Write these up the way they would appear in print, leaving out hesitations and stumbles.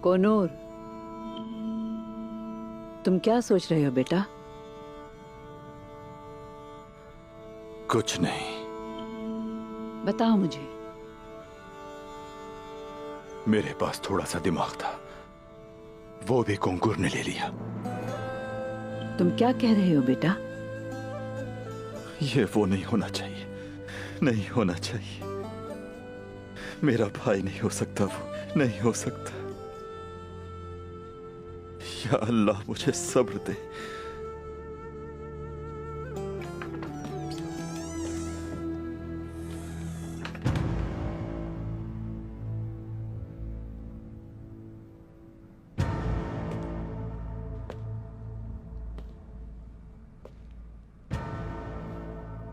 कोनूर, तुम क्या सोच रहे हो बेटा? कुछ नहीं। बताओ मुझे। मेरे पास थोड़ा सा दिमाग था, वो भी कुंकुर ने ले लिया। तुम क्या कह रहे हो बेटा? ये वो नहीं होना चाहिए, नहीं होना चाहिए। मेरा भाई नहीं हो सकता, वो नहीं हो सकता। या अल्लाह मुझे सब्र दे।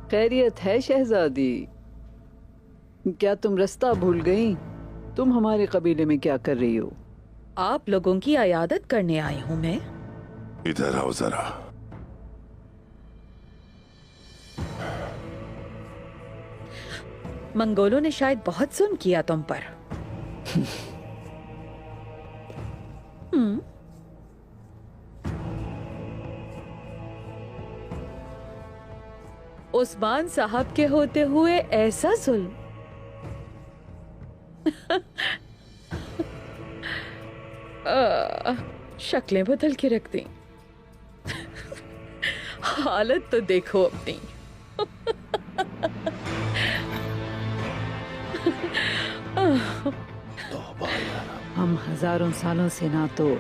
खैरियत है शहजादी? क्या तुम रास्ता भूल गई? तुम हमारे कबीले में क्या कर रही हो? आप लोगों की इयादत करने आई हूं मैं। इधर आओ जरा। मंगोलों ने शायद बहुत जुल्म किया तुम पर। उस्मान साहब के होते हुए ऐसा जुल्म। शक्लें बदल के रख दी। हालत तो देखो अपनी। हम हजारों सालों से ना तो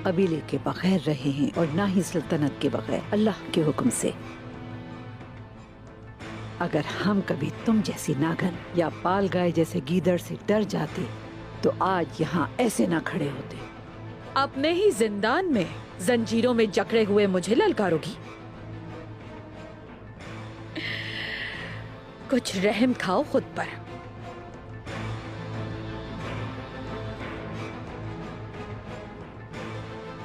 कबीले के बगैर रहे हैं और ना ही सल्तनत के बगैर, अल्लाह के हुक्म से। अगर हम कभी तुम जैसी नागन या पाल गाय जैसे गीदड़ से डर जाते तो आज यहाँ ऐसे ना खड़े होते। अपने ही जिंदान में जंजीरों में जकड़े हुए मुझे ललकारोगी? कुछ रहम खाओ खुद पर।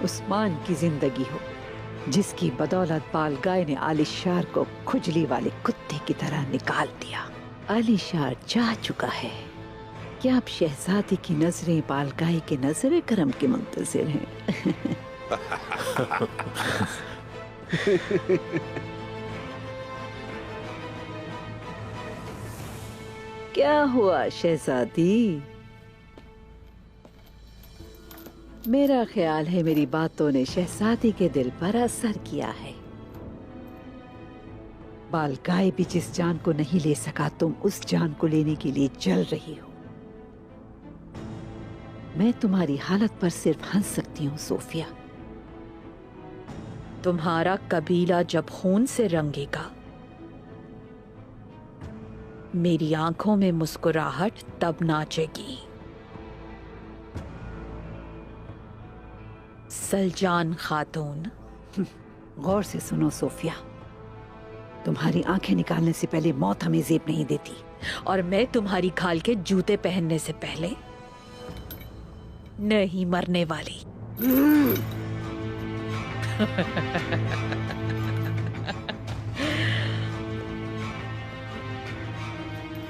उस्मान की जिंदगी हो जिसकी बदौलत पालगाय ने आलिशार को खुजली वाले कुत्ते की तरह निकाल दिया। आलिशार जा चुका है। क्या अब शहजादी की नजरें पालगाय के नजरे करम के मुंतजिर हैं? क्या हुआ शहजादी? मेरा ख्याल है मेरी बातों ने शहजादी के दिल पर असर किया है। बालगाय भी जिस जान को नहीं ले सका, तुम उस जान को लेने के लिए जल रही हो। मैं तुम्हारी हालत पर सिर्फ हंस सकती हूँ सोफिया। तुम्हारा कबीला जब खून से रंगेगा, मेरी आंखों में मुस्कुराहट तब नाचेगी। सलजान खातून। गौर से सुनो सोफिया, तुम्हारी आंखें निकालने से पहले मौत हमें जेब नहीं देती। और मैं तुम्हारी खाल के जूते पहनने से पहले नहीं मरने वाली।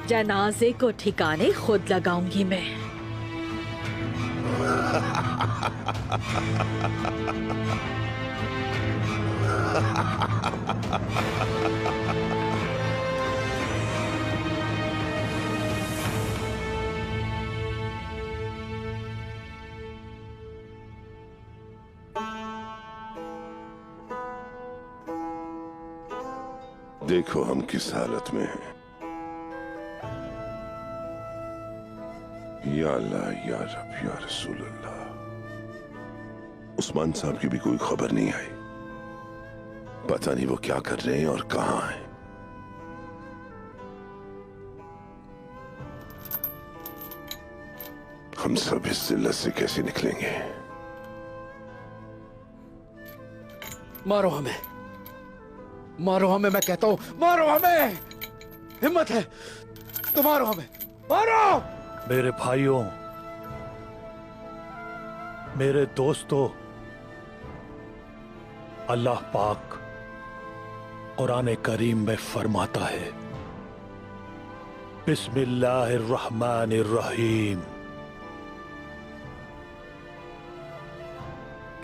जनाजे को ठिकाने खुद लगाऊंगी मैं। देखो हम किस हालत में हैं। या अल्लाह, या रब, या रसूल अल्लाह। उस्मान साहब की भी कोई खबर नहीं आई। पता नहीं वो क्या कर रहे हैं और कहां हैं। हम सब इस जिल्लत से कैसे निकलेंगे? मारो हमें, मारो हमें, मैं कहता हूं मारो हमें। हिम्मत है तो मारो हमें, मारो। मेरे भाइयों, मेरे दोस्तों, अल्लाह पाक कुरान करीम में फरमाता है, बिस्मिल्लाहिर्रहमानिर्रहीम।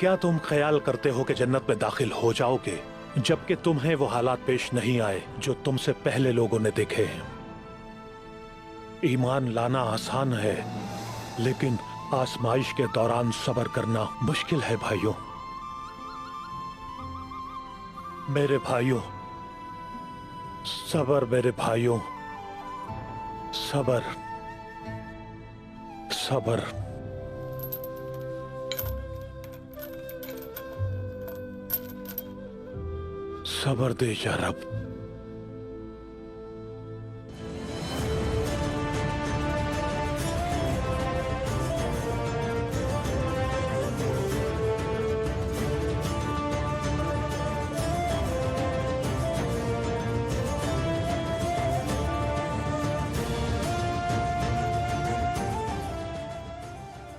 क्या तुम ख्याल करते हो कि जन्नत में दाखिल हो जाओगे जबकि तुम्हें वो हालात पेश नहीं आए जो तुमसे पहले लोगों ने देखे हैं? ईमान लाना आसान है, लेकिन आजमाइश के दौरान सब्र करना मुश्किल है भाइयों। मेरे भाइयों, सब्र मेरे भाइयों, सब्र सब्र। सब्र दे या रब।